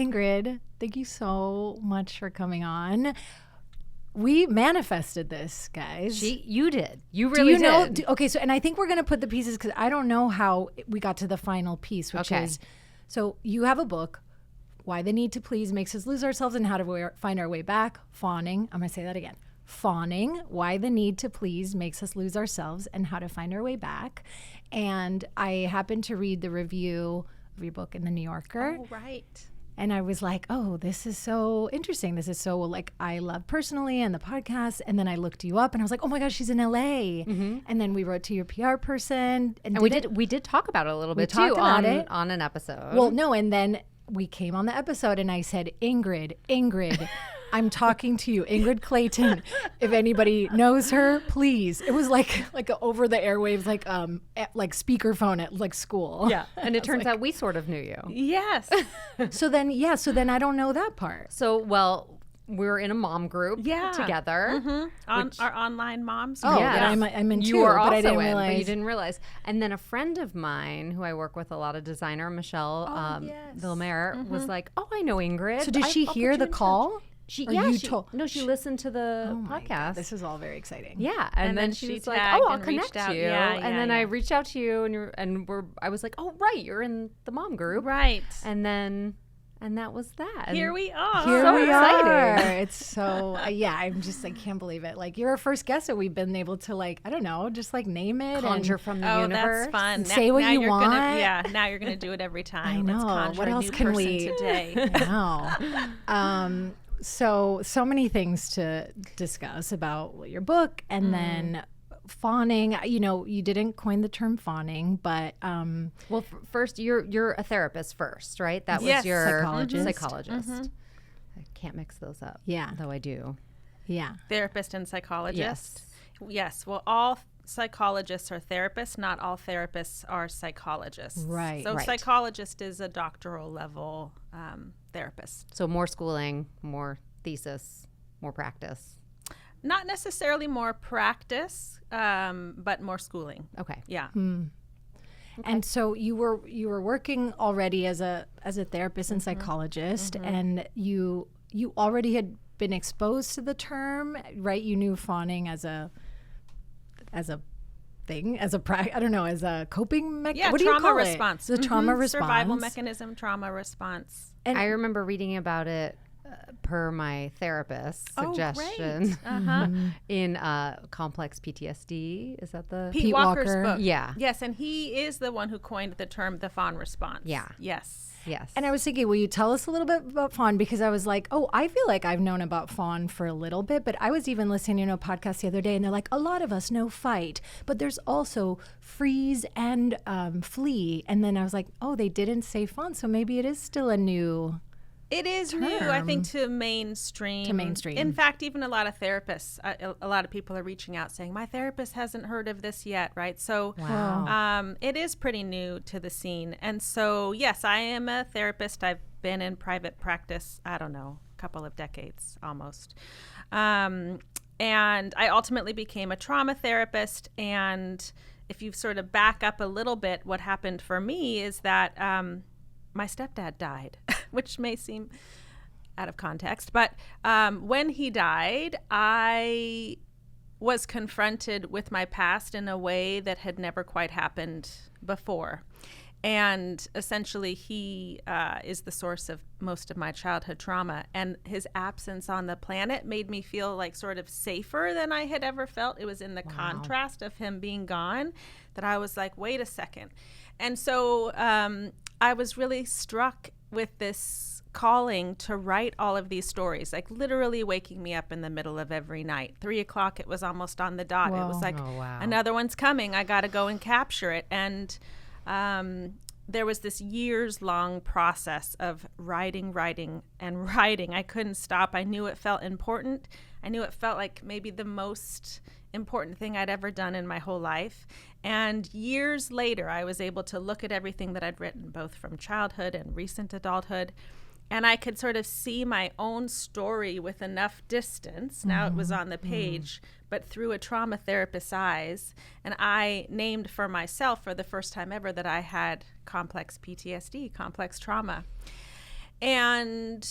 Ingrid, thank you so much for coming on. We manifested this, guys. You did. You really did. Okay, so, and I think we're going to put the pieces, because I don't know how we got to the final piece, which is, so you have a book, Why the Need to Please Makes Us Lose Ourselves and How to Find Our Way Back. Fawning. I'm going to say that again. Fawning. Why the Need to Please Makes Us Lose Ourselves and How to Find Our Way Back. And I happened to read the review of your book in the New Yorker. Oh, right. And I was like, oh, this is so interesting. This is so, like, I love personally and the podcast. And then I looked you up and I was like, oh my gosh, she's in LA. Mm-hmm. And then we wrote to your PR person. And we did talk about it a little bit too on an episode. Well, no. And then we came on the episode and I said, Ingrid, I'm talking to you, Ingrid Clayton. If anybody knows her, please. It was like over the airwaves, like speakerphone at like school. Yeah, and it turns out we sort of knew you. Yes. So then I don't know that part. So we're in a mom group together. Mm-hmm. Our online moms. Oh, yeah. I'm in you too, were but also I didn't realize. But you didn't realize. And then a friend of mine who I work with a lot, of designer, Michelle Villemaire, was like, oh, I know Ingrid. So did she hear the call? She listened to the podcast. God, this is all very exciting. Yeah, and then she was like, "Oh, I'll connect you." And then I reached out to you, I was like, "Oh, right, you're in the mom group, right?" And that was that. Here we are. So exciting! It's so I'm just like can't believe it. Like you're our first guest, so we've been able to like I don't know, just like name it, conjure from the universe. That's fun. Say what you want. Now you're gonna do it every time. I know. Let's conjure what else can we today? I know. So many things to discuss about your book, and then fawning. You know, you didn't coin the term fawning, but first you're a therapist first, right? That was your psychologist. Mm-hmm. I can't mix those up. Yeah, though I do. Yeah, therapist and psychologist. Yes. Well, all psychologists are therapists. Not all therapists are psychologists. Right. So psychologist is a doctoral level therapist. So more schooling, more thesis, more practice. Not necessarily more practice, but more schooling. Okay. Yeah. Okay. And so you were working already as a therapist and psychologist, and you already had been exposed to the term, right? You knew fawning as a thing, as a coping mechanism. Yeah, what do you call response. It? The trauma response. Survival mechanism, trauma response. And I remember reading about it per my therapist's suggestion in complex PTSD. Is that the Pete Walker's book? Yeah. Yes, and he is the one who coined the term the fawn response. Yeah. Yes. And I was thinking, will you tell us a little bit about fawn? Because I was like, I feel like I've known about fawn for a little bit, but I was even listening to a podcast the other day, and they're like, a lot of us know fight, but there's also freeze and flee. And then I was like, they didn't say fawn, so maybe it is still a new... It is term. new, I think, to mainstream. In fact, even a lot of therapists, a lot of people are reaching out saying, my therapist hasn't heard of this yet, right? So it is pretty new to the scene. And so, yes, I am a therapist. I've been in private practice, I don't know, a couple of decades almost. And I ultimately became a trauma therapist. And if you sort of back up a little bit, what happened for me is that my stepdad died, which may seem out of context. But when he died, I was confronted with my past in a way that had never quite happened before. And essentially, he is the source of most of my childhood trauma. And his absence on the planet made me feel like sort of safer than I had ever felt. It was in the contrast of him being gone that I was like, wait a second. And so I was really struck with this calling to write all of these stories, like literally waking me up in the middle of every night. 3:00, it was almost on the dot. It was like, another one's coming. I got to go and capture it. And there was this years-long process of writing. I couldn't stop. I knew it felt important. I knew it felt like maybe the most important thing I'd ever done in my whole life. And years later, I was able to look at everything that I'd written, both from childhood and recent adulthood, and I could sort of see my own story with enough distance. Now it was on the page, but through a trauma therapist's eyes. And I named for myself for the first time ever that I had complex PTSD, complex trauma. And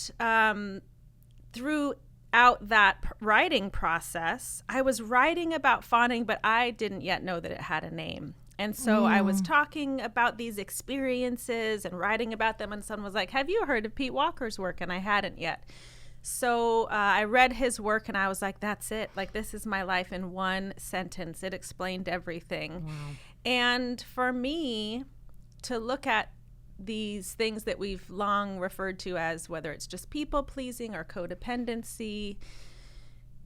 throughout that writing process, I was writing about fawning, but I didn't yet know that it had a name. And so I was talking about these experiences and writing about them, and someone was like, have you heard of Pete Walker's work? And I hadn't yet. So I read his work, and I was like, that's it. Like, this is my life in one sentence. It explained everything. Wow. And for me to look at these things that we've long referred to as, whether it's just people pleasing or codependency,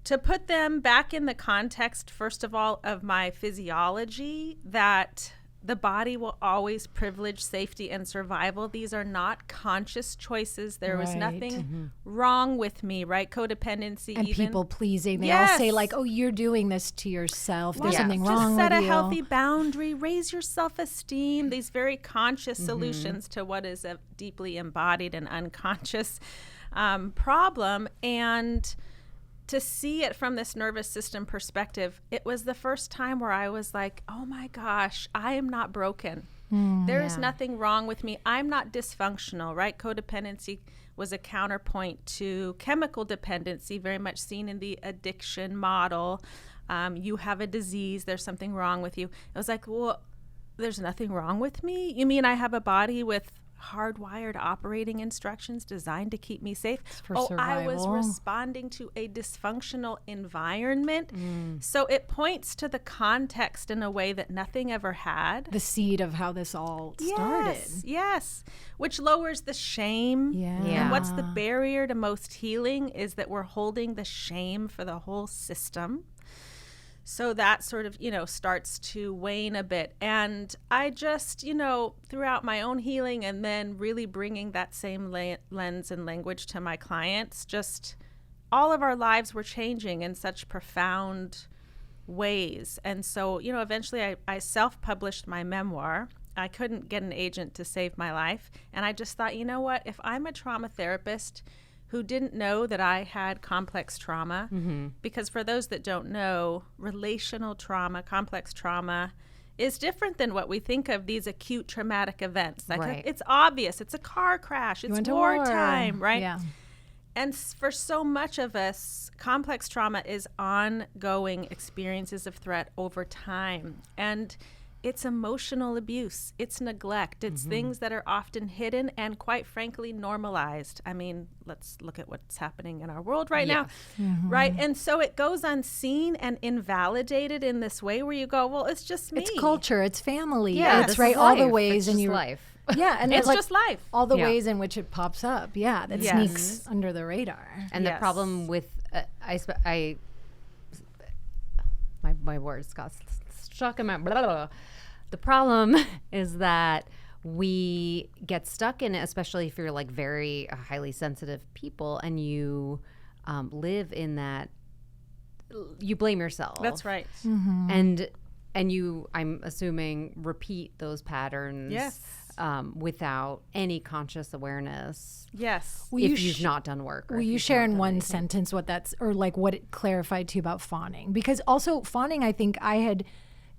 to put them back in the context, first of all, of my physiology, that the body will always privilege safety and survival. These are not conscious choices. There was nothing wrong with me, right? Codependency, and even people pleasing. They all say like, "Oh, you're doing this to yourself. There's something wrong with you." Just set a healthy boundary, raise your self-esteem. These very conscious solutions to what is a deeply embodied and unconscious problem. And to see it from this nervous system perspective, it was the first time where I was like, oh my gosh, I am not broken. There is nothing wrong with me. I'm not dysfunctional, right? Codependency was a counterpoint to chemical dependency, very much seen in the addiction model. You have a disease, there's something wrong with you. I was like, well, there's nothing wrong with me? You mean I have a body with hardwired operating instructions designed to keep me safe? Survival. I was responding to a dysfunctional environment. So it points to the context in a way that nothing ever had. The seed of how this all started. Yes. Which lowers the shame. And what's the barrier to most healing is that we're holding the shame for the whole system. So that sort of, starts to wane a bit. And I just, throughout my own healing and then really bringing that same lens and language to my clients, just all of our lives were changing in such profound ways. And so, eventually I self-published my memoir. I couldn't get an agent to save my life. And I just thought, you know what, if I'm a trauma therapist who didn't know that I had complex trauma, because for those that don't know, relational trauma, complex trauma is different than what we think of these acute traumatic events. Like it's obvious. It's a car crash. It's wartime, right? Yeah. And for so much of us, complex trauma is ongoing experiences of threat over time. And it's emotional abuse. It's neglect. It's things that are often hidden and, quite frankly, normalized. I mean, let's look at what's happening in our world right now, right? And so it goes unseen and invalidated in this way where you go, well, it's just me. It's culture. It's family. Yeah, it's right. All the ways, it's and life. Yeah, and it's just life. All the ways in which it pops up. Yeah, that sneaks under the radar. And the problem with my words got stuck in my blah, blah, blah. The problem is that we get stuck in it, especially if you're like very highly sensitive people and you live in that, you blame yourself. That's right. And you, I'm assuming, repeat those patterns without any conscious awareness. Yes. If you've not done work. Will you share in one sentence what that's, or like what it clarified to you about fawning? Because also fawning, I think I had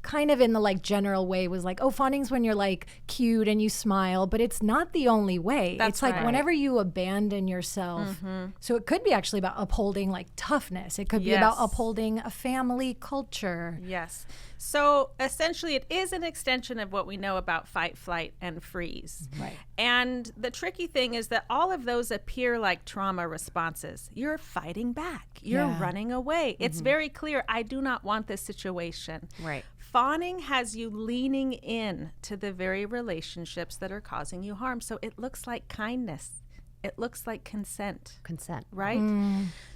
kind of in the like general way was like, oh, fawning's when you're like cute and you smile, but it's not the only way. That's it's like whenever you abandon yourself. So it could be actually about upholding like toughness. It could be about upholding a family culture. Yes. So essentially it is an extension of what we know about fight, flight, and freeze. Right. And the tricky thing is that all of those appear like trauma responses. You're fighting back. You're running away. It's very clear, I do not want this situation. Right. Fawning has you leaning in to the very relationships that are causing you harm. So it looks like kindness. It looks like consent. Right?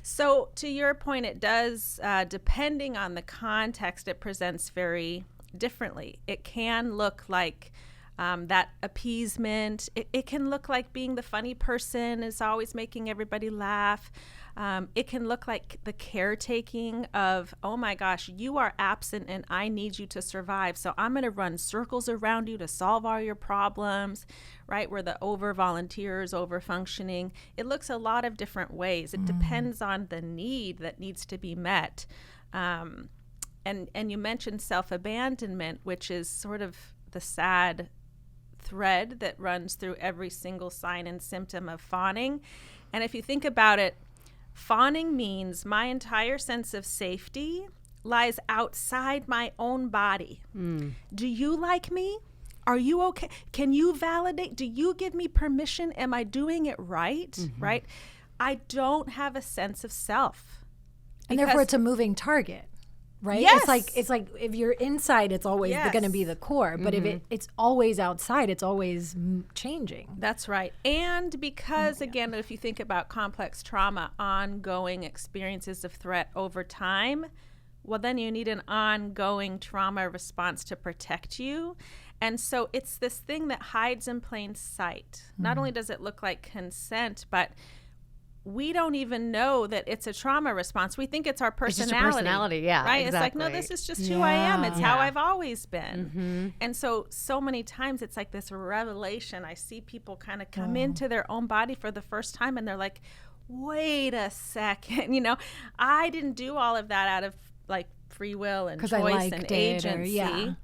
So to your point, it does, depending on the context, it presents very differently. It can look like that appeasement. It can look like being the funny person is always making everybody laugh. It can look like the caretaking of, oh my gosh, you are absent and I need you to survive. So I'm going to run circles around you to solve all your problems, right? Where the over volunteers, over functioning. It looks a lot of different ways. It depends on the need that needs to be met. And you mentioned self-abandonment, which is sort of the sad thread that runs through every single sign and symptom of fawning. And if you think about it, fawning means my entire sense of safety lies outside my own body. Do you like me? Are you okay? Can you validate? Do you give me permission? Am I doing it right? Right? I don't have a sense of self. And therefore it's a moving target, right? Yes. It's like if you're inside, it's always going to be the core. But if it's always outside, it's always changing. That's right. And because, again, if you think about complex trauma, ongoing experiences of threat over time, well, then you need an ongoing trauma response to protect you. And so it's this thing that hides in plain sight. Not only does it look like consent, but we don't even know that it's a trauma response. We think it's our personality. It's just your personality, yeah. Right? Exactly. It's like, no, this is just who I am. It's how I've always been. And so many times it's like this revelation. I see people kind of come into their own body for the first time and they're like, wait a second, you know, I didn't do all of that out of like free will and choice and agency.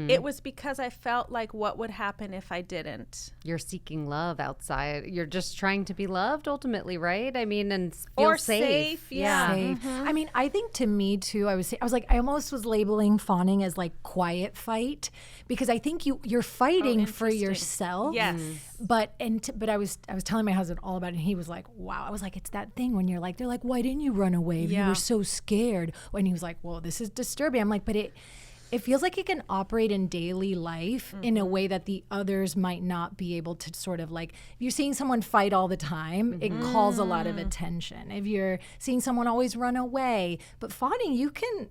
It was because I felt like what would happen if I didn't. You're seeking love outside. You're just trying to be loved ultimately, right? I mean, and feel safe. Safe. I mean, I think to me too, I was like, I almost was labeling fawning as like quiet fight, because I think you're fighting for yourself. Yes. But I was telling my husband all about it, and he was like, wow. I was like, it's that thing when you're like, they're like, why didn't you run away if you were so scared? And he was like, well, this is disturbing. I'm like, but it feels like it can operate in daily life in a way that the others might not be able to sort of like, if you're seeing someone fight all the time, it calls a lot of attention. If you're seeing someone always run away, but fawning, you can,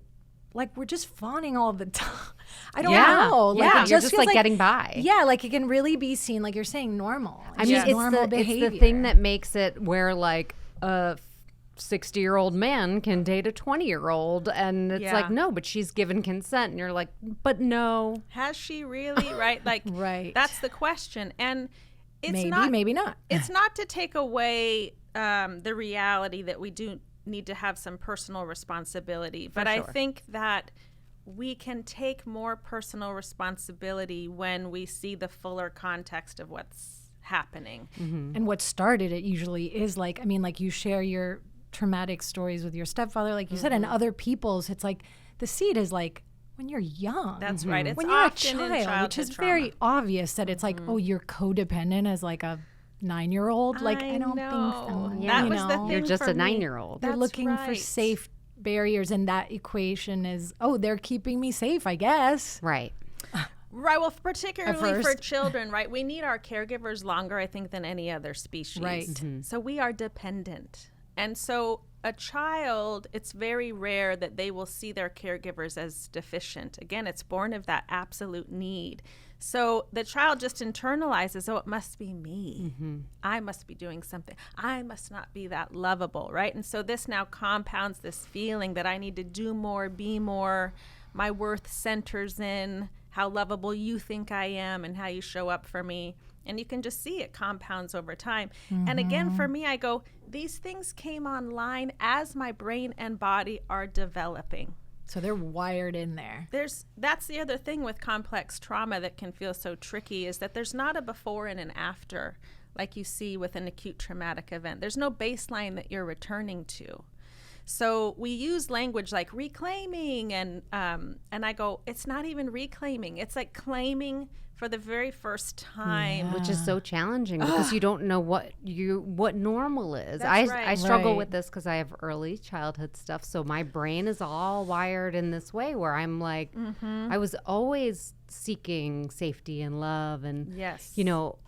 like, we're just fawning all the time. I don't know. Like, it you're just like getting by. Yeah, like it can really be seen, like you're saying, normal. I mean, it's the thing that makes it where like a 60-year-old man can date a 20-year-old, and it's like, no, but she's given consent, and you're like, but no, has she really? Right? Like, that's the question. And it's maybe not. It's not to take away the reality that we do need to have some personal responsibility, but I think that we can take more personal responsibility when we see the fuller context of what's happening. And what started it usually is like, I mean, like you share your traumatic stories with your stepfather, like you said, and other people's. It's like the seed is like when you're young. That's right. It's when you're a often in child, which is trauma. very obvious that it's like, oh, you're codependent as like a 9-year-old. Like I don't think so. That was the thing. You're just for a me. 9-year-old. They're looking for safe barriers, and that equation is, oh, they're keeping me safe, I guess. Right. Right. Well, particularly for children, right? We need our caregivers longer, I think, than any other species. Right. So we are dependent. And so a child, it's very rare that they will see their caregivers as deficient. Again, it's born of that absolute need. So the child just internalizes, oh, it must be me. I must be doing something. I must not be that lovable, right? And so this now compounds this feeling that I need to do more, be more. My worth centers in how lovable you think I am and how you show up for me. And you can just see it compounds over time. And again, for me, I go, these things came online as my brain and body are developing. So they're wired in there. That's the other thing with complex trauma that can feel so tricky, is that there's not a before and an after like you see with an acute traumatic event. There's no baseline that you're returning to. So we use language like reclaiming, and I go, it's not even reclaiming. It's like claiming for the very first time, which is so challenging because you don't know what normal is. That's I struggle with this because I have early childhood stuff, so my brain is all wired in this way where I'm like, I was always seeking safety and love, and you know,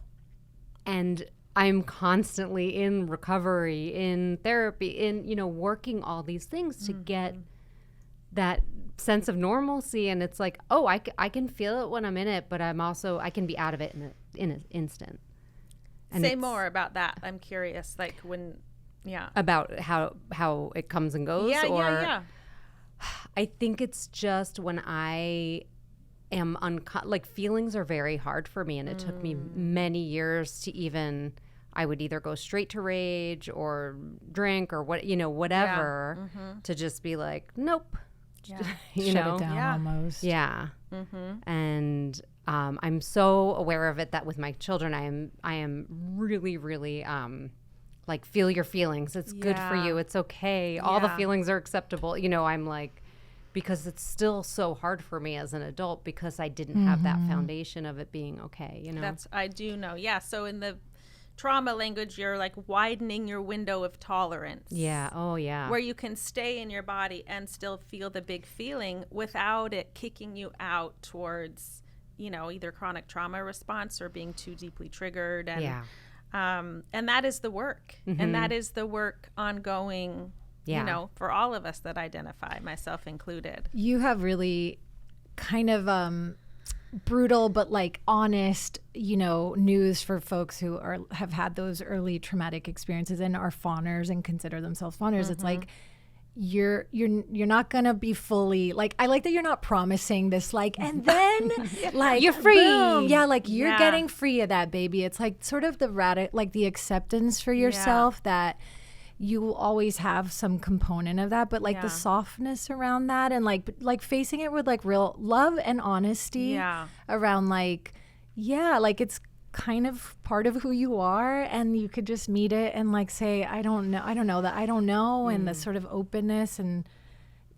and I'm constantly in recovery, in therapy, in, you know, working all these things to get that sense of normalcy. And it's like, oh, I can feel it when I'm in it, but I can be out of it in an instant. And say more about that. I'm curious, like when, about how it comes and goes. Yeah. I think it's just when I am like feelings are very hard for me, and it took me many years to even. I would either go straight to rage or drink or whatever to just be like, nope. Shut it down almost. Yeah. And I'm so aware of it that with my children, I am really, really like, feel your feelings. It's good for you. It's okay. All the feelings are acceptable. You know, I'm like, because it's still so hard for me as an adult because I didn't have that foundation of it being okay. You know, I do know. Yeah. So in the trauma language, you're like widening your window of tolerance. Yeah. Oh, yeah. Where you can stay in your body and still feel the big feeling without it kicking you out towards, you know, either chronic trauma response or being too deeply triggered. And, and that is the work. And that is the work ongoing, you know, for all of us that identify, myself included. You have really kind of brutal but like honest, you know, news for folks who have had those early traumatic experiences and are fawners and consider themselves fawners. It's like you're not gonna be fully, like, I like that you're not promising this, like, and then like you're free. Boom. Yeah, like you're getting free of that, baby. It's like sort of like the acceptance for yourself that you will always have some component of that, but like the softness around that, and like facing it with like real love and honesty around like, like it's kind of part of who you are, and you could just meet it and like say, I don't know, and the sort of openness and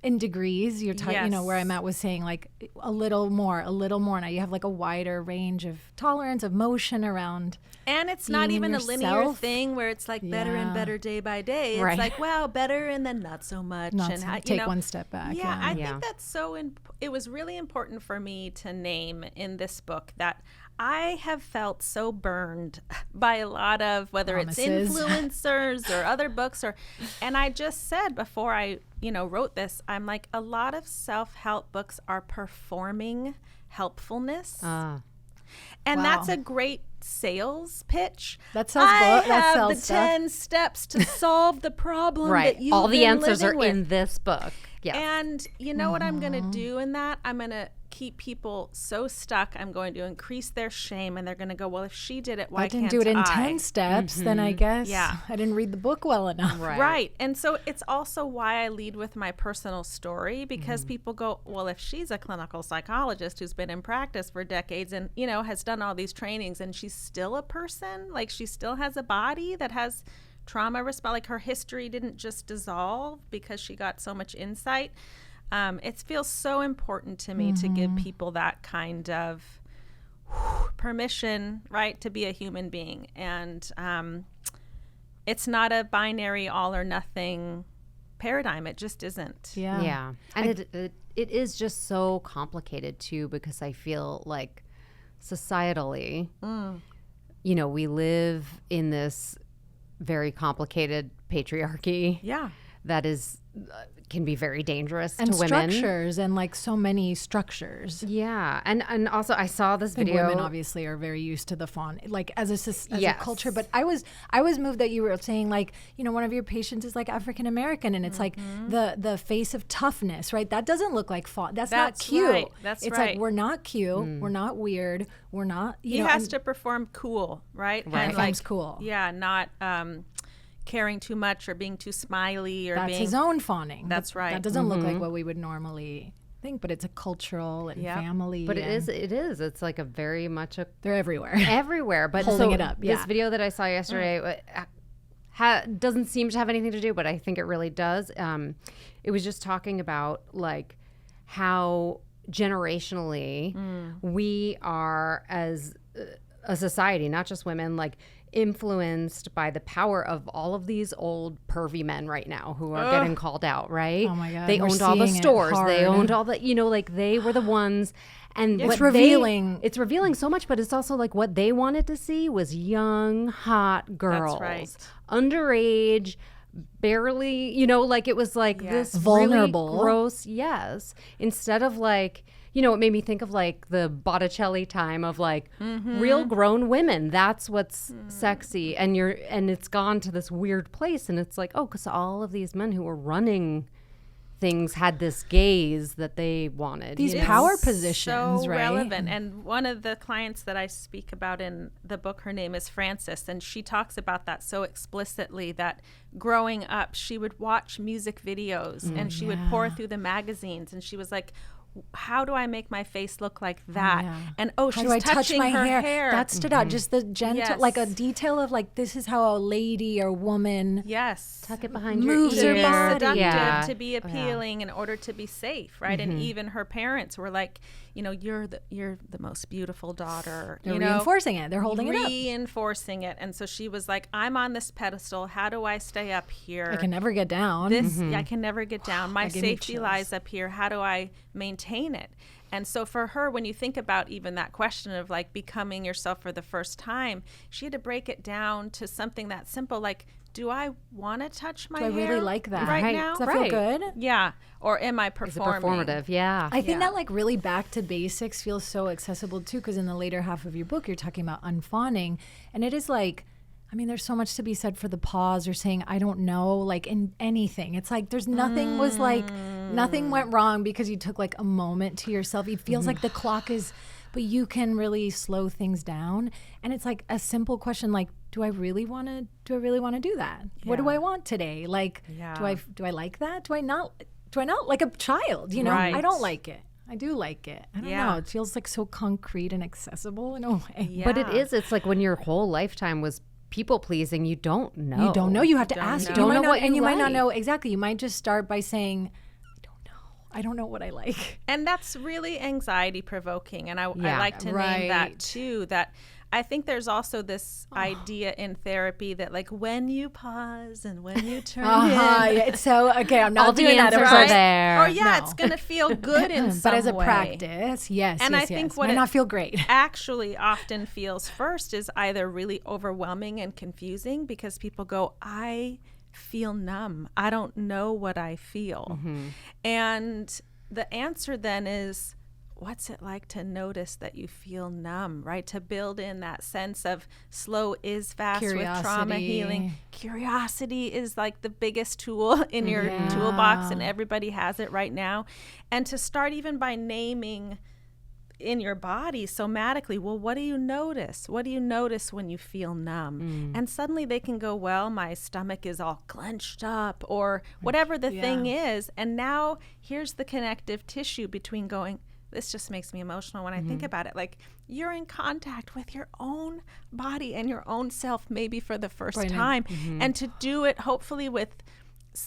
in degrees, you're you know, where I'm at was saying like a little more. Now you have like a wider range of tolerance, of motion around. And it's not even a linear thing where it's like better and better day by day. It's like, wow, better and then not so much. Take one step back. I think that's it was really important for me to name in this book that I have felt so burned by a lot of, whether it's influencers or other books, and I just said before I, you know, wrote this, I'm like, a lot of self-help books are performing helpfulness. And that's a great sales pitch. That sells I have the 10 steps to solve the problem that you've all the been answers are with. in this book. Yes. And you know what I'm going to do in that? I'm going to keep people so stuck. I'm going to increase their shame, and they're going to go, well, if she did it, why can't I? I didn't do it in 10 steps, then I guess I didn't read the book well enough. Right. And so it's also why I lead with my personal story, because people go, well, if she's a clinical psychologist who's been in practice for decades and, you know, has done all these trainings, and she's still a person, like she still has a body that has trauma response, like her history didn't just dissolve because she got so much insight. It feels so important to me to give people that kind of permission, right, to be a human being. And it's not a binary all or nothing paradigm. It just isn't. Yeah. And it is just so complicated too, because I feel like societally, you know, we live in this very complicated patriarchy that is can be very dangerous to women. And structures, and like so many structures. Yeah. And also I saw this video. Women obviously are very used to the fawn, like as a culture. But I was moved that you were saying, like, you know, one of your patients is like African American, and it's like the face of toughness, right? That doesn't look like fawn. That's not cute. Right. It's like, we're not cute. We're not weird. We're not, he has to perform cool, right? And like, cool. Yeah, not caring too much or being too smiley or that's his own fawning. That's right. That doesn't look like what we would normally think, but it's a cultural and family. But it is. It's like a very much they're everywhere. Everywhere. But holding it up. This video that I saw yesterday doesn't seem to have anything to do, but I think it really does. It was just talking about like how generationally we are as a society, not just women, like influenced by the power of all of these old pervy men right now who are getting called out, right? Oh my God. They owned all the stores. They owned all the, you know, like they were the ones. And it's revealing. It's revealing so much, but it's also like what they wanted to see was young, hot girls. That's right. Underage, barely, you know, like it was like this vulnerable, really gross, instead of like, you know, it made me think of like the Botticelli time of like real grown women. That's what's sexy. And it's gone to this weird place. And it's like, oh, because all of these men who were running things had this gaze that they wanted. These power positions, so right? relevant. And one of the clients that I speak about in the book, her name is Frances, and she talks about that so explicitly that growing up, she would watch music videos and she would pour through the magazines, and she was like, how do I make my face look like that? Yeah. And how she's do I touching touch my her hair? That stood out. Just the gentle, like a detail of like, this is how a lady or woman tuck it behind moves your her ear. body. Seductive, to be appealing in order to be safe, right? And even her parents were like, you're the most beautiful daughter. They're reinforcing it. They're holding it up. Reinforcing it. And so she was like, I'm on this pedestal. How do I stay up here? I can never get down. I can never get down. My safety lies up here. How do I maintain it? And so for her, when you think about even that question of like becoming yourself for the first time, she had to break it down to something that simple, like, do I want to touch my hair? Do I really like that right now? Does that feel good? Yeah. Or am I performing? Is it performative? Yeah. I think that like really back to basics feels so accessible too, because in the later half of your book, you're talking about unfawning. And it is like, I mean, there's so much to be said for the pause or saying, I don't know, like in anything. It's like there's nothing was like, nothing went wrong because you took like a moment to yourself. It feels like the clock is, but you can really slow things down. And it's like a simple question like, do I really want to do that? What do I want today? Like, do I like that? Do I not like a child? Right. I don't like it. I do like it. I don't know. It feels like so concrete and accessible in a way. Yeah. But it's like when your whole lifetime was people pleasing, you don't know. You don't know. You have to ask. You don't know what you might not like. know exactly. You might just start by saying, I don't know what I like. And that's really anxiety provoking. And I like to name that too, that I think there's also this idea in therapy that like when you pause and when you turn in. It's so, okay, I'm not all doing the that. answers are there. Or it's going to feel good in some way. But as a practice, yes, and I think what might not feel great. actually often feels first is either really overwhelming and confusing because people go, I feel numb. I don't know what I feel. And the answer then is, what's it like to notice that you feel numb, right? To build in that sense of slow is fast with trauma healing. Curiosity is like the biggest tool in your toolbox, and everybody has it right now. And to start even by naming in your body somatically, well, what do you notice? What do you notice when you feel numb? And suddenly they can go, well, my stomach is all clenched up or whatever the thing is. And now here's the connective tissue between going, this just makes me emotional when I think about it. Like you're in contact with your own body and your own self, maybe for the first time. And to do it hopefully with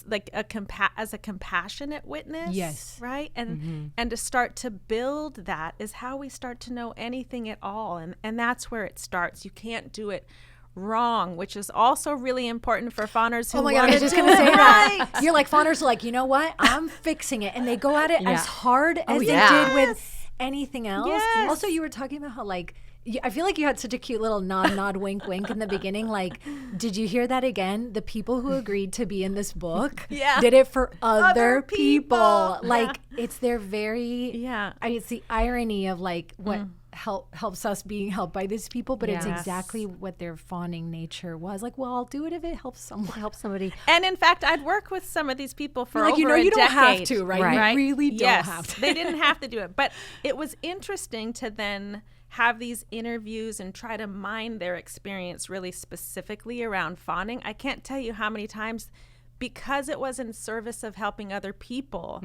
like as a compassionate witness, right? And and to start to build that is how we start to know anything at all. And that's where it starts. You can't do it wrong, which is also really important for fawners who I was just going to say that. You're like, fawners are like, you know what? I'm fixing it. And they go at it as hard as they did with anything else. Yes. Also, you were talking about how like, I feel like you had such a cute little nod, wink, wink in the beginning. Like, did you hear that again? The people who agreed to be in this book did it for other people. Like, it's their very, it's the irony of like what helps us being helped by these people, but it's exactly what their fawning nature was. Like, well, I'll do it if it helps someone. Help somebody. And in fact, I'd work with some of these people for like, over you a don't decade. have to, right? You really don't have to. They didn't have to do it. But it was interesting to then have these interviews and try to mine their experience really specifically around fawning. I can't tell you how many times, because it was in service of helping other people,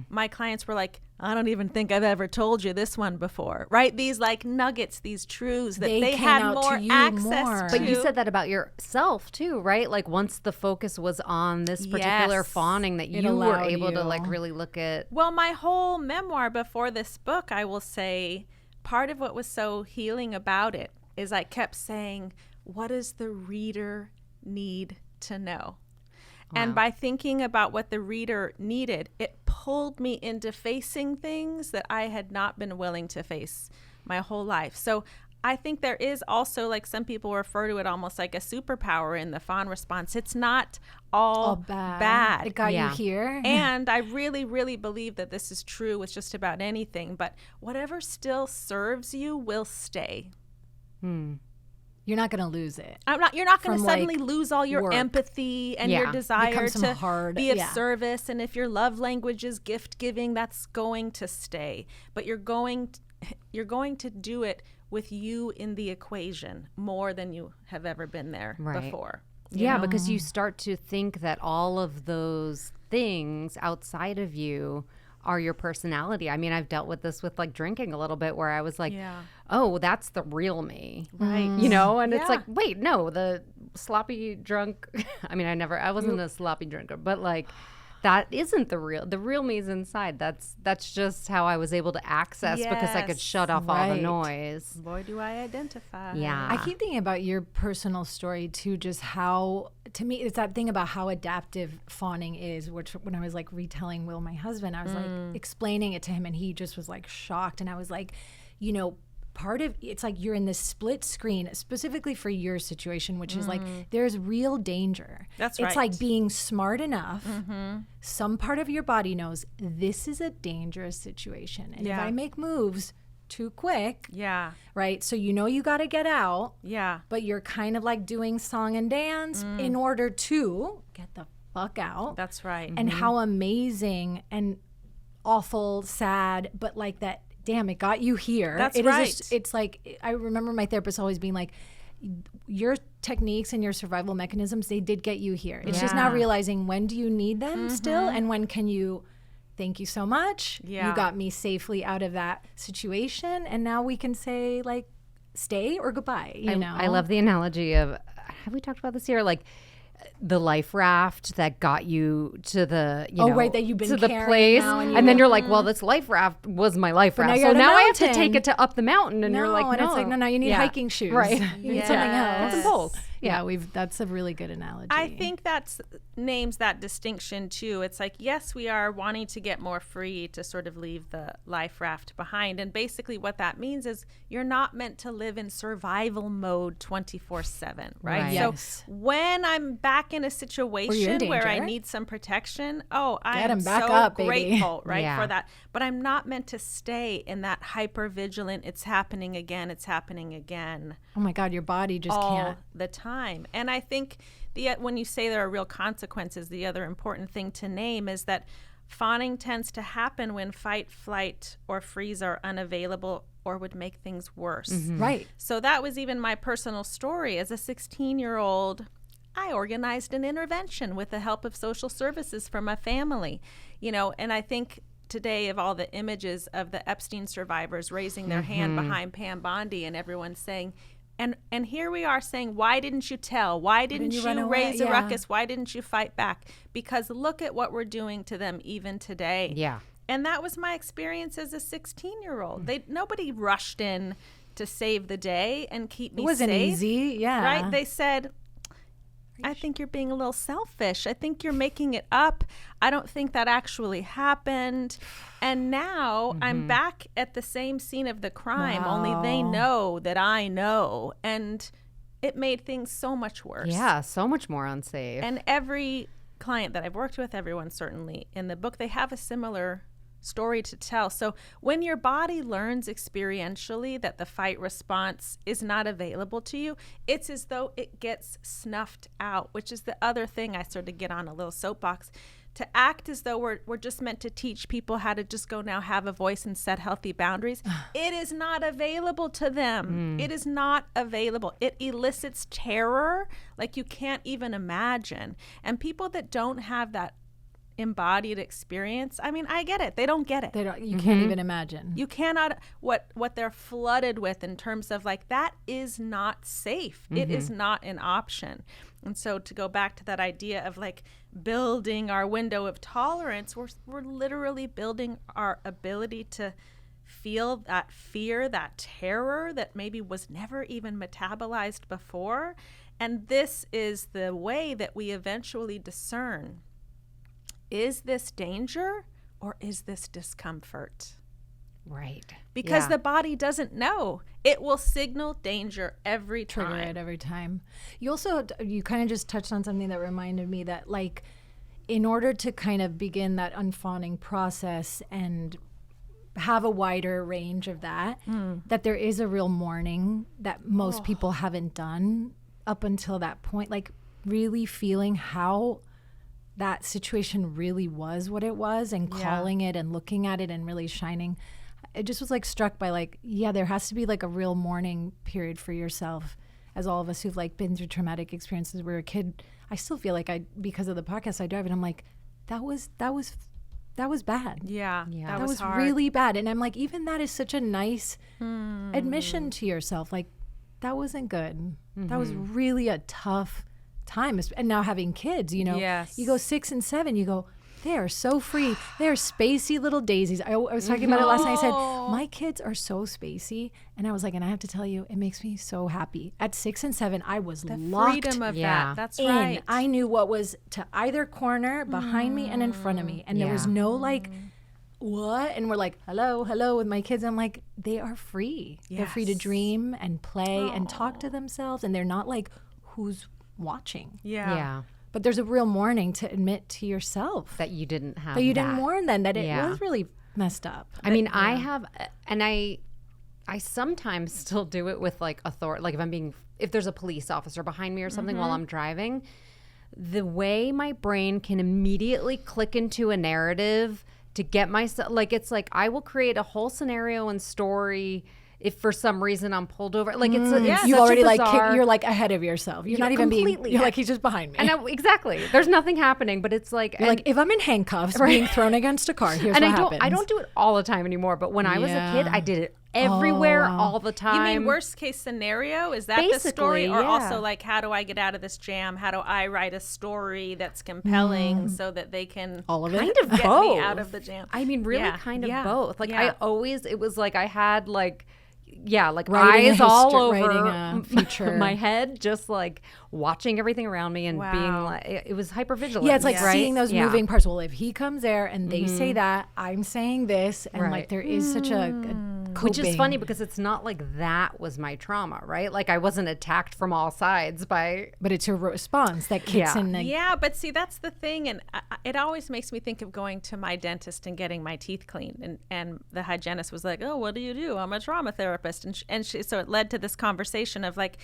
my clients were like, I don't even think I've ever told you this one before, right? These like nuggets, these truths that they had more access to. But you said that about yourself too, right? Like once the focus was on this particular fawning, that you were able to like really look at. Well, my whole memoir before this book, I will say, part of what was so healing about it is I kept saying, what does the reader need to know? Wow. And by thinking about what the reader needed, it pulled me into facing things that I had not been willing to face my whole life. So I think there is also, like some people refer to it almost like a superpower in the fawn response. It's not all bad. It got you here. And I really, really believe that this is true with just about anything. But whatever still serves you will stay. You're not going to lose it. You're not going to suddenly lose all your empathy and your desire to be of service. And if your love language is gift giving, that's going to stay. But you're going to do it with you in the equation more than you have ever been there before. Yeah, because you start to think that all of those things outside of you are your personality. I mean, I've dealt with this with like drinking a little bit where I was like, oh, that's the real me. Right. You know, and it's like, wait, no, the sloppy drunk. I mean, I wasn't a sloppy drinker, but like that isn't the real me is inside. That's just how I was able to access because I could shut off all the noise. Boy, do I identify. Yeah. I keep thinking about your personal story too, just how, to me, it's that thing about how adaptive fawning is, which when I was like retelling Will, my husband, I was like explaining it to him and he just was like shocked. And I was like, you know, part of it's like you're in this split screen specifically for your situation, which is like there's real danger. That's right. It's like being smart enough. Some part of your body knows this is a dangerous situation. And if I make moves too quick, right? So you know you got to get out. Yeah. But you're kind of like doing song and dance in order to get the fuck out. That's right. And how amazing and awful, sad, but like that. Damn, it got you here. That's right. It's like, I remember my therapist always being like, your techniques and your survival mechanisms, they did get you here. It's just now realizing when do you need them still and when can you, thank you so much. You got me safely out of that situation. And now we can say like, stay or goodbye, you know? I love the analogy of, have we talked about this here? Like, the life raft that got you to the that you've been to the carrying place now and then you're like, well, this life raft was my life raft, so now I have to take it to up the mountain, and you're like, no, and it's like no, you need hiking shoes, right? You need something else. Some poles. That's a really good analogy. I think that's names that distinction too. It's like, yes, we are wanting to get more free to sort of leave the life raft behind. And basically what that means is you're not meant to live in survival mode 24/7, right? So when I'm back in a situation where I need some protection, I'm so grateful, right, for that. But I'm not meant to stay in that hyper vigilant, it's happening again. Oh my God, your body just all can't. the time. And I think when you say there are real consequences, the other important thing to name is that fawning tends to happen when fight, flight, or freeze are unavailable or would make things worse. Right. So that was even my personal story. As a 16-year-old, I organized an intervention with the help of social services from my family, you know, and I think today of all the images of the Epstein survivors raising their hand behind Pam Bondi and everyone saying, and here we are saying, why didn't you tell? Why didn't you raise a ruckus? Why didn't you fight back? Because look at what we're doing to them even today. Yeah. And that was my experience as a 16-year-old. Nobody rushed in to save the day and keep me safe. It wasn't easy, Right? They said, I think you're being a little selfish. I think you're making it up. I don't think that actually happened. And now I'm back at the same scene of the crime, only they know that I know. And it made things so much worse. Yeah, so much more unsafe. And every client that I've worked with, everyone certainly in the book, they have a similar story to tell. So when your body learns experientially that the fight response is not available to you, it's as though it gets snuffed out, which is the other thing I sort of get on a little soapbox. To act as though we're just meant to teach people how to just go now have a voice and set healthy boundaries. It is not available to them. It is not available. It elicits terror like you can't even imagine. And people that don't have that embodied experience, I mean, I get it. They don't get it. They don't. You can't even imagine. You cannot, what they're flooded with in terms of like, that is not safe. It is not an option. And so to go back to that idea of like building our window of tolerance, we're literally building our ability to feel that fear, that terror that maybe was never even metabolized before. And this is the way that we eventually discern, is this danger or is this discomfort? Right. Because the body doesn't know. It will signal danger every time. Trigger it every time. You kind of just touched on something that reminded me that, like, in order to kind of begin that unfawning process and have a wider range of that, that there is a real mourning that most people haven't done up until that point. Like, really feeling how that situation really was what it was and calling it and looking at it and really shining. It just was like struck by like, there has to be like a real mourning period for yourself, as all of us who've like been through traumatic experiences where a kid, I still feel like because of the podcast I drive and I'm like, that was was bad. Yeah. That was hard. really bad. And I'm like, even that is such a nice admission to yourself. Like, that wasn't good. That was really a tough time. And now having kids, you know, you go 6 and 7, you go, they are so free. They're spacey little daisies. I was talking about it last night. I said, my kids are so spacey. And I was like, and I have to tell you, it makes me so happy. At 6 and 7, I was locked freedom of that. That's in. right. I knew what was to either corner, behind me, and in front of me. And there was no like, what? And we're like, hello with my kids. I'm like, they are free. They're free to dream and play and talk to themselves. And they're not like, who's watching? Yeah. But there's a real mourning to admit to yourself That you didn't have that you didn't mourn then, that it was really messed up. I mean, I have, and I sometimes still do it with like authority. Like if there's a police officer behind me or something while I'm driving, the way my brain can immediately click into a narrative to get myself, like, it's like I will create a whole scenario and story if for some reason I'm pulled over. Like, it's you already like you're like ahead of yourself. You're not even completely. You're like, he's just behind me. And exactly. There's nothing happening, but it's like, you're like, if I'm in handcuffs being thrown against a car, here's what happens. I don't do it all the time anymore, but when I was a kid, I did it everywhere, all the time. You mean worst case scenario? Is that the story? Or also like, how do I get out of this jam? How do I write a story that's compelling so that they can all of it kind of get both. me out of the jam? I mean, really kind of both. Like it was like I had like writing eyes all over a feature. my head, just like watching everything around me and being like, it was hypervigilant. Yeah, it's like seeing those moving parts. Well, if he comes there and they say that, I'm saying this, and like there is such a which is funny because it's not like that was my trauma, right? Like I wasn't attacked from all sides but it's a response that kicks in. But see, that's the thing, and it always makes me think of going to my dentist and getting my teeth cleaned, and the hygienist was like, "Oh, what do you do? I'm a trauma therapist," and so it led to this conversation of like,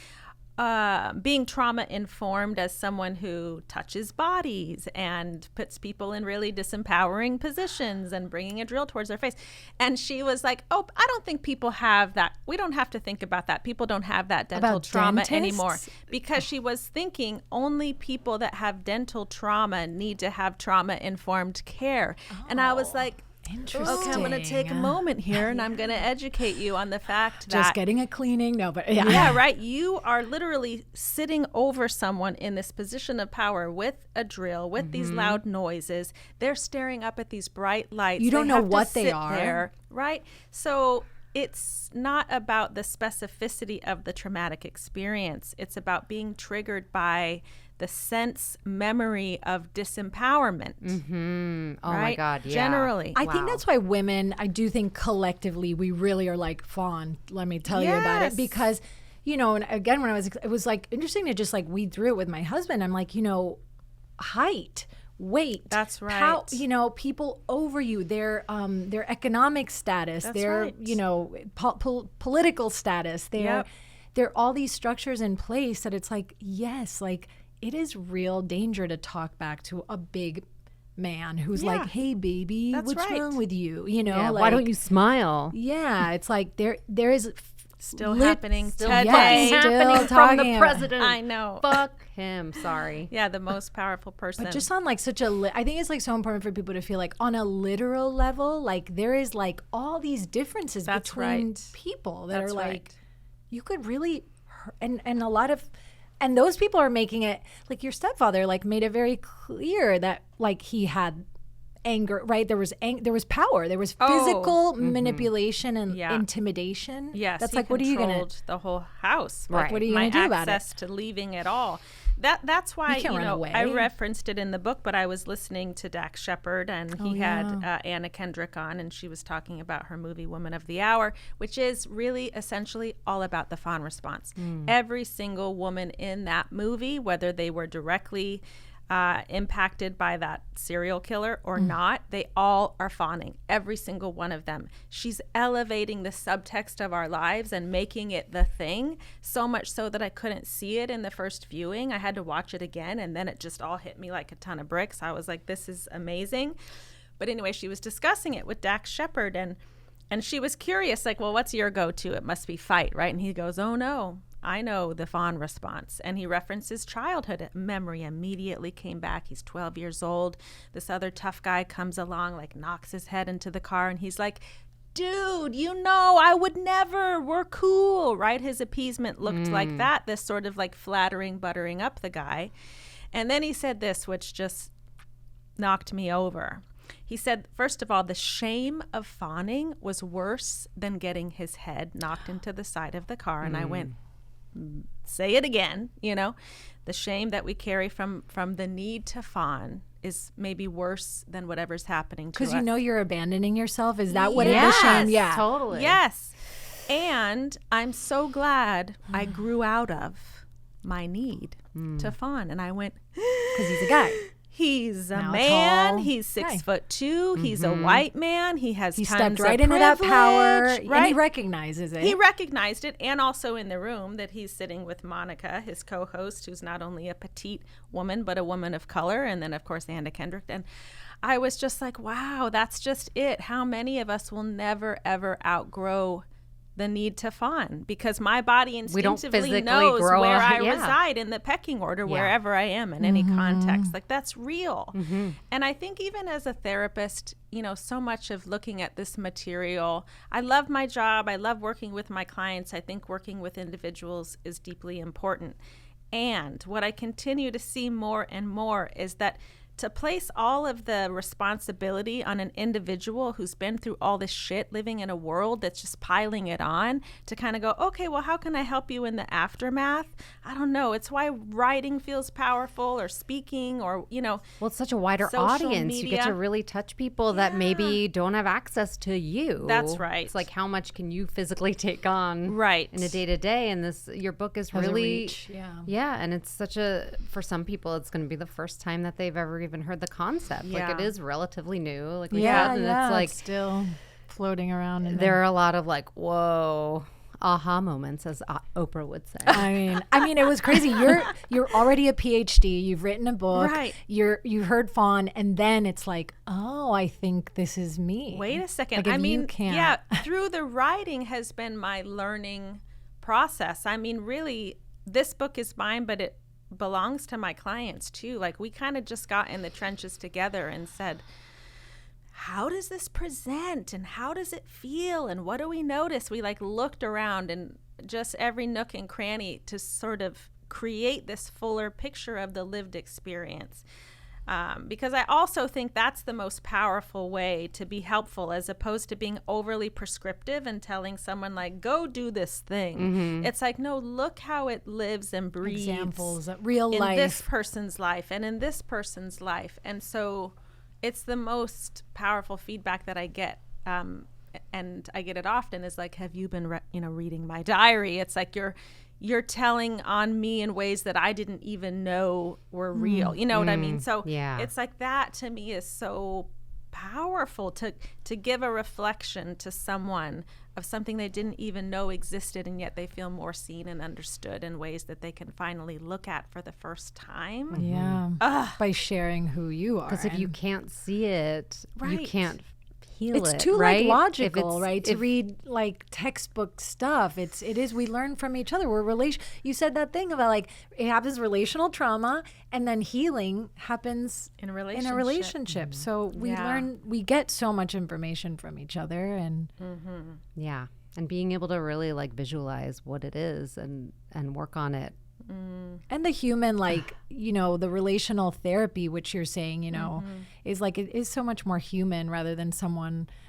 being trauma informed as someone who touches bodies and puts people in really disempowering positions and bringing a drill towards their face. And she was like, oh, I don't think people have that. We don't have to think about that. People don't have that dental trauma anymore. Because she was thinking only people that have dental trauma need to have trauma informed care. And I was like, interesting. Okay, I'm going to take a moment here and I'm going to educate you on the fact that just getting a cleaning. No, but right. You are literally sitting over someone in this position of power with a drill, with these loud noises. They're staring up at these bright lights. You don't know what they are. There, right? So it's not about the specificity of the traumatic experience. It's about being triggered by the sense memory of disempowerment. Oh my God. Yeah. Generally. I think that's why women, I do think collectively, we really are like, fawn, let me tell you about it. Because, you know, and again, when it was like interesting to just like weed through it with my husband. I'm like, you know, height, weight. That's right. You know, people over you, their economic status, you know, political status, there are all these structures in place that it's like, yes, like, it is real danger to talk back to a big man who's like, hey, baby, what's wrong with you? You know, like, why don't you smile? Yeah, it's like there is still happening today. Happening from the president. I know. Fuck him. Sorry. Yeah, the most powerful person. But just on like such a, I think it's like so important for people to feel like on a literal level, like there is like all these differences between people that are like, you could really, and a lot of. And those people are making it, like your stepfather, like made it very clear that like he had anger, right? There was power, there was physical manipulation and intimidation. Yes, that's like, what are you gonna? The whole house. Right. Like, what are you gonna do about it? My access to leaving at all. That's why you know I referenced it in the book, but I was listening to Dax Shepard, and he had Anna Kendrick on, and she was talking about her movie Woman of the Hour, which is really essentially all about the fawn response. Every single woman in that movie, whether they were directly impacted by that serial killer or not, they all are fawning, every single one of them. She's elevating the subtext of our lives and making it the thing, so much so that I couldn't see it in the first viewing. I had to watch it again, and then it just all hit me like a ton of bricks. I was like, this is amazing. But anyway, she was discussing it with Dax Shepard, and she was curious, like, well, what's your go-to? It must be fight, right? And he goes, oh no, I know the fawn response. And he referenced his childhood memory, immediately came back. He's 12 years old. This other tough guy comes along, like knocks his head into the car, and he's like, dude, I would never, we're cool, right? His appeasement looked like that, this sort of like flattering, buttering up the guy. And then he said this, which just knocked me over. He said, first of all, the shame of fawning was worse than getting his head knocked into the side of the car. And I went, say it again, the shame that we carry from the need to fawn is maybe worse than whatever's happening to us. Because you're abandoning yourself? Is that what the shame? Yeah, totally. Yes. And I'm so glad I grew out of my need to fawn. And I went, because he's a guy. He's a man. He's 6'2". He's a white man. He has tons stepped right of into that power, right? And he recognizes it. He recognized it, and also in the room that he's sitting with Monica, his co-host, who's not only a petite woman but a woman of color, and then of course Anna Kendrick. And I was just like, wow, that's just it. How many of us will never ever outgrow the need to fawn, because my body instinctively knows where I reside in the pecking order, wherever I am in any context. Like, that's real. And I think even as a therapist, so much of looking at this material, I love my job. I love working with my clients. I think working with individuals is deeply important. And what I continue to see more and more is that to place all of the responsibility on an individual who's been through all this shit, living in a world that's just piling it on, to kind of go, okay, well, how can I help you in the aftermath? I don't know. It's why writing feels powerful, or speaking, or, Well, it's such a wider audience. Media. You get to really touch people that maybe don't have access to you. That's right. It's like, how much can you physically take on in a day-to-day? And your book is really, reach. Yeah. And it's for some people, it's going to be the first time that they've ever even heard the concept. Like, it is relatively new, like we said, and it's like still floating around. There are a lot of like, whoa, aha moments, as Oprah would say. I mean, it was crazy. You're already a PhD. You've written a book. Right. You heard fawn, and then it's like, oh, I think this is me. Wait a second. Like, through the writing has been my learning process. I mean, really, this book is mine, but it belongs to my clients too. Like, we kind of just got in the trenches together and said, how does this present, and how does it feel, and what do we notice? We looked around and just every nook and cranny to sort of create this fuller picture of the lived experience. Because I also think that's the most powerful way to be helpful, as opposed to being overly prescriptive and telling someone like, go do this thing. It's like, no, look how it lives and breathes. Examples of real life. In this person's life and in this person's life. And so it's the most powerful feedback that I get. And I get it often, is like, have you been reading my diary? It's like, you're telling on me in ways that I didn't even know were real. You know what I mean? So it's like, that to me is so powerful, to give a reflection to someone of something they didn't even know existed, and yet they feel more seen and understood in ways that they can finally look at for the first time. Yeah. By sharing who you are. Because if you can't see it, you can't heal it's it, too right? logical, right? To read textbook stuff. It is we learn from each other. You said that thing about it happens relational trauma, and then healing happens in a relationship. So we get so much information from each other, and and being able to really visualize what it is and work on it. And the human, the relational therapy, which you're saying, is it is so much more human, rather than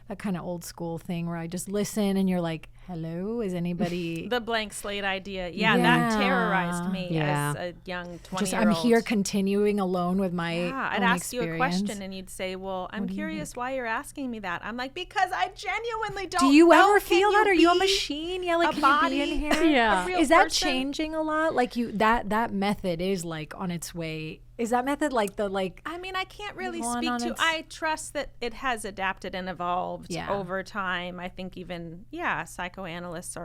that kind of old school thing where I just listen and you're like, hello, is anybody... The blank slate idea. Yeah, that terrorized me as a young 20-year-old. I'm here continuing alone with my I'd ask you a question and you'd say, well, I'm curious why you're asking me that. I'm like, because I genuinely don't know. Do you ever feel that? Are you a machine? Yeah, can body, you be in here? Yeah. Is that changing a lot? That method is on its way. Is that method I mean, I can't really speak to... I trust that it has adapted and evolved over time. I think even, psychoanalysts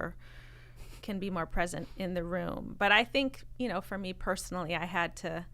can be more present in the room. But I think, for me personally, I had to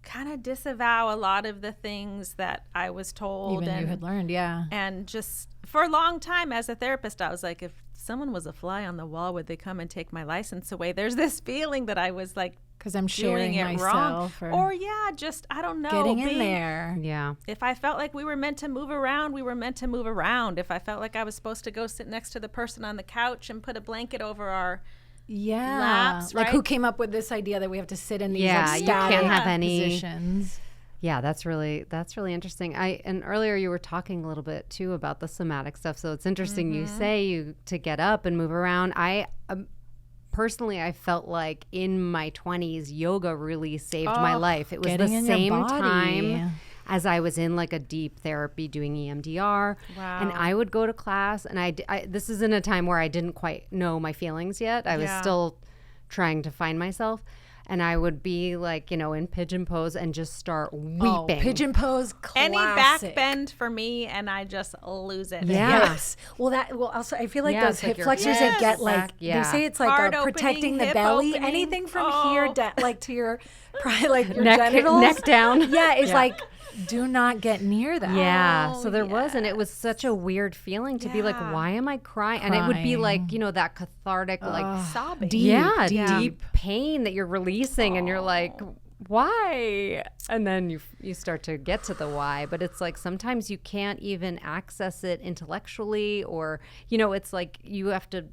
kind of disavow a lot of the things that I was told. Even you had learned, yeah. And just for a long time as a therapist, I was like, if someone was a fly on the wall, would they come and take my license away? There's this feeling that I was like, because I'm sharing doing it myself. wrong. Or just, I don't know. Getting in there. Yeah. If I felt like we were meant to move around, we were meant to move around. If I felt like I was supposed to go sit next to the person on the couch and put a blanket over our laps, like right? who came up with this idea that we have to sit in these you static can't have any positions? Yeah, that's really interesting. And earlier you were talking a little bit too about the somatic stuff. So it's interesting you say to get up and move around. I personally, I felt like in my 20s, yoga really saved my life. It was the same time as I was in like a deep therapy doing EMDR. Wow. And I would go to class, and I this is in a time where I didn't quite know my feelings yet. I was still trying to find myself. And I would be like, in pigeon pose and just start weeping. Oh, pigeon pose, classic. Any back bend for me, and I just lose it. Yeah. Yes. Well, also, I feel like those hip like flexors that get like, they say it's like Heart protecting the hip belly. opening. Anything from here, like to your, like your neck genitals. down. Yeah, it's like, do not get near that. Yeah. So there was, and it was such a weird feeling to be like, why am I crying? And it would be like, that cathartic, like sobbing. deep pain that you're releasing, and you're like, why? And then you start to get to the why, but it's like sometimes you can't even access it intellectually, or it's like you have to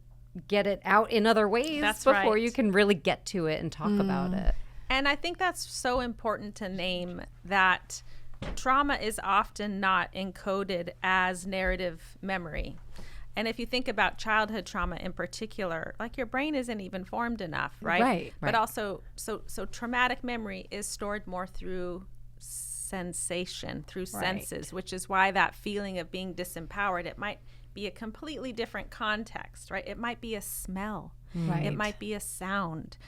get it out in other ways before you can really get to it and talk about it. And I think that's so important to name that trauma is often not encoded as narrative memory. And if you think about childhood trauma in particular, like your brain isn't even formed enough, right? Right. But also, so traumatic memory is stored more through sensation, through senses, which is why that feeling of being disempowered, it might be a completely different context, right? It might be a smell. Right. It might be a sound.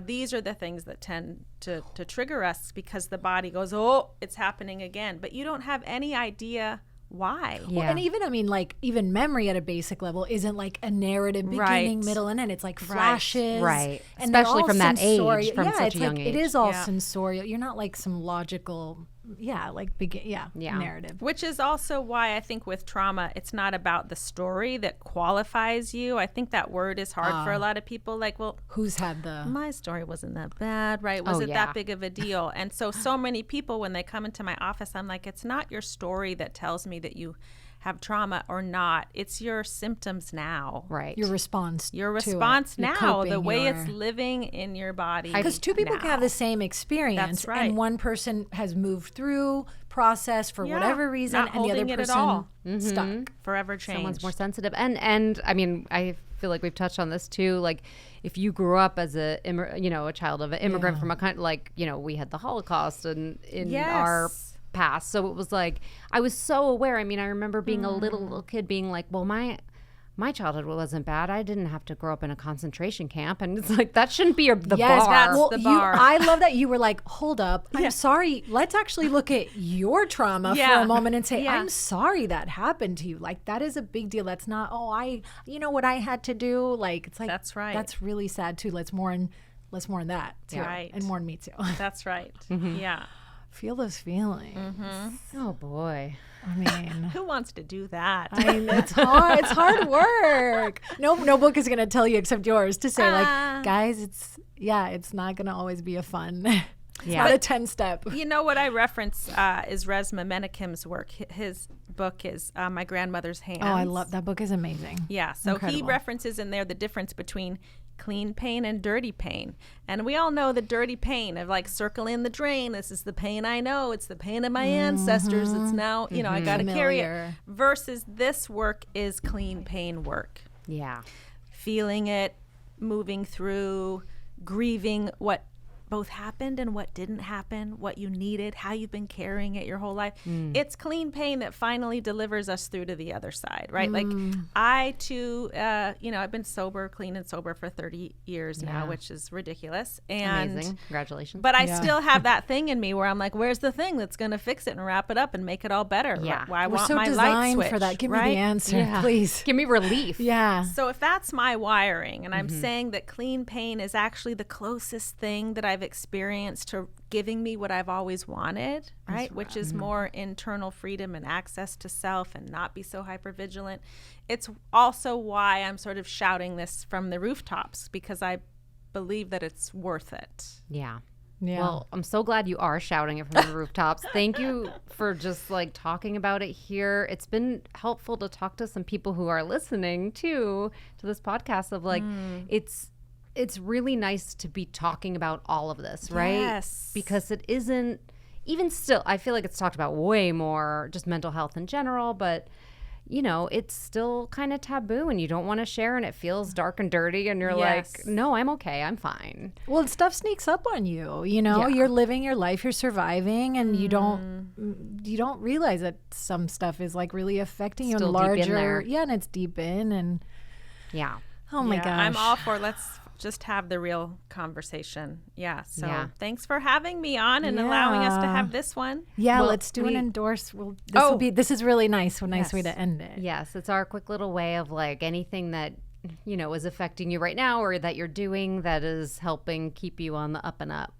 These are the things that tend to trigger us because the body goes, oh, it's happening again. But you don't have any idea why. Yeah. Well, and even memory at a basic level isn't like a narrative beginning, middle, and end. It's like flashes. Right. And especially from that age, from such a young age. It is all sensorial. You're not like some logical, narrative. Which is also why I think with trauma, it's not about the story that qualifies you. I think that word is hard for a lot of people. Like, well, who's had my story wasn't that bad, right? Was it that big of a deal? And so many people, when they come into my office, I'm like, it's not your story that tells me that you have trauma or not. It's your symptoms now. Right. Your response now, the way it's living in your body. Because two people can have the same experience. That's right. And one person has moved through process for whatever reason, and the other person stuck. Forever changed. Someone's more sensitive. And I mean, I feel like we've touched on this too. Like, if you grew up as a child of an immigrant from a country, like, we had the Holocaust in our past. So it was like, I was so aware. I mean, I remember being a little kid being like, well, my childhood wasn't bad. I didn't have to grow up in a concentration camp. And it's like, that shouldn't be the bar. That's the bar. I love that you were like, hold up. I'm sorry. Let's actually look at your trauma for a moment and say, I'm sorry that happened to you. Like, that is a big deal. That's not, what I had to do. Like, it's like, that's right. That's really sad too. Let's mourn that too. Right. And mourn me too. That's right. Yeah. Feel those feelings. Oh boy. I mean, who wants to do that? I mean, it's hard. It's hard work. No book is going to tell you except yours to say like, guys, it's not going to always be a fun. It's not a 10-step. You know what I reference is Resmaa Menakem's work. His book is My Grandmother's Hands. Oh, I love that book. Is amazing. Yeah. So Incredible. He references in there the difference between clean pain and dirty pain. And we all know the dirty pain of like circling the drain. This is the pain I know. It's the pain of my ancestors. It's now, I got to carry it. Versus this work is clean pain work. Yeah. Feeling it, moving through, grieving what both happened and what didn't happen, what you needed, how you've been carrying it your whole life. It's clean pain that finally delivers us through to the other side, right? Like I too, I've been clean and sober for 30 years now, which is ridiculous. And amazing. Congratulations. But I still have that thing in me where I'm like, where's the thing that's going to fix it and wrap it up and make it all better? Yeah. I We're want so my designed light switch for that. Give right? me the answer, please. Give me relief. Yeah. So if that's my wiring, and I'm saying that clean pain is actually the closest thing that I've I've experienced to giving me what I've always wanted, right? Which is more internal freedom and access to self and not be so hypervigilant. It's also why I'm sort of shouting this from the rooftops, because I believe that it's worth it. Yeah. Well, I'm so glad you are shouting it from the rooftops. Thank you for just like talking about it here. It's been helpful to talk to some people who are listening too to this podcast of like, it's really nice to be talking about all of this, right? Yes. Because it isn't, even still, I feel like it's talked about way more, just mental health in general, but you know, it's still kind of taboo and you don't want to share and it feels dark and dirty and you're like, no, I'm okay. I'm fine. Well, stuff sneaks up on you, you know, you're living your life, you're surviving, and you don't realize that some stuff is like really affecting you in larger. Yeah. And it's deep in and oh my gosh. I'm all for let's just have the real conversation. Yeah. So thanks for having me on and allowing us to have this one. Yeah. Well, let's do an endorse. This is really nice. A nice way to end it. Yes. It's our quick little way of like anything that, you know, is affecting you right now or that you're doing that is helping keep you on the up and up.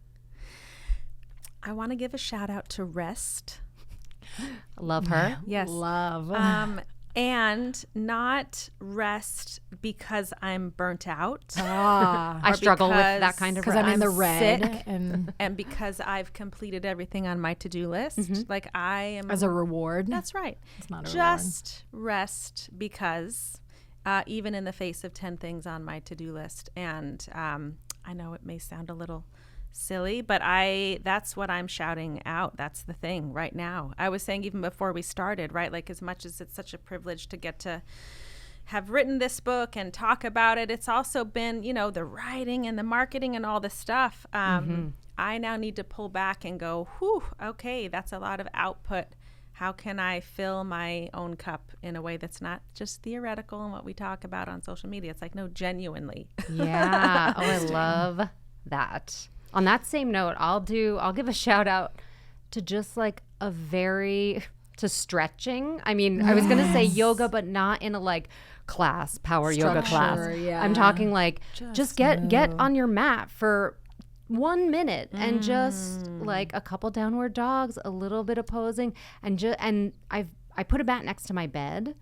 I want to give a shout out to Rest. Love her. Yes. Love. And not rest because I'm burnt out. I struggle with that kind of rest. Because I'm in the red. Sick, and because I've completed everything on my to-do list. Like I am. As a reward. That's right. It's not a Just rest because even in the face of 10 things on my to-do list. And I know it may sound a little silly, but that's what I'm shouting out. That's the thing right now. I was saying even before we started, right? Like as much as it's such a privilege to get to have written this book and talk about it, it's also been, you know, the writing and the marketing and all this stuff. I now need to pull back and go, whew, okay, that's a lot of output. How can I fill my own cup in a way that's not just theoretical and what we talk about on social media? It's like, no, genuinely. Yeah. Oh, I love that. On that same note, I'll give a shout out to just like to stretching. I mean, I was going to say yoga, but not in a like power yoga class. Yeah. I'm talking like just get on your mat for 1 minute and just like a couple downward dogs, a little bit of posing, and I put a mat next to my bed.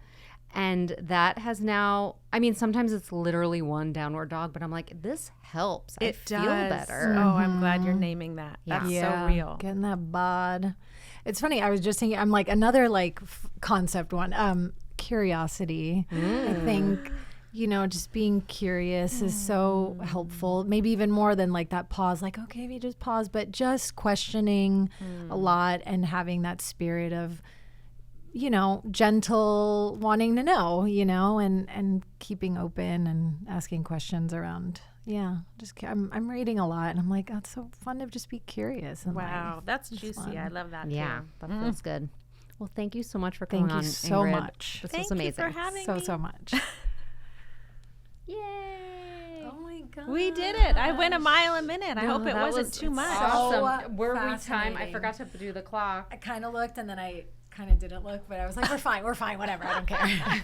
And that has now, I mean, sometimes it's literally one downward dog, but I'm like, this helps. I feel better. Oh, I'm glad you're naming that. That's so real. Getting that bod. It's funny. I was just thinking, I'm like, another like concept one, curiosity. I think, you know, just being curious is so helpful. Maybe even more than like that pause, like, okay, if you just pause, but just questioning a lot and having that spirit of, you know, gentle wanting to know, you know, and keeping open and asking questions around. Yeah, I'm reading a lot and I'm like, oh, it's so fun to just be curious. Wow, that's juicy. Fun. I love that. Yeah, that feels good. Well, thank you so much for coming on, Ingrid. Thank you so much. This was amazing. Thank you for having me. So much. Yay! Oh my God. We did it. I went a mile a minute. I hope it wasn't too much. Awesome. Were we time? I forgot to do the clock. I kind of looked and then I kind of didn't look, but I was like, we're fine, whatever, I don't care.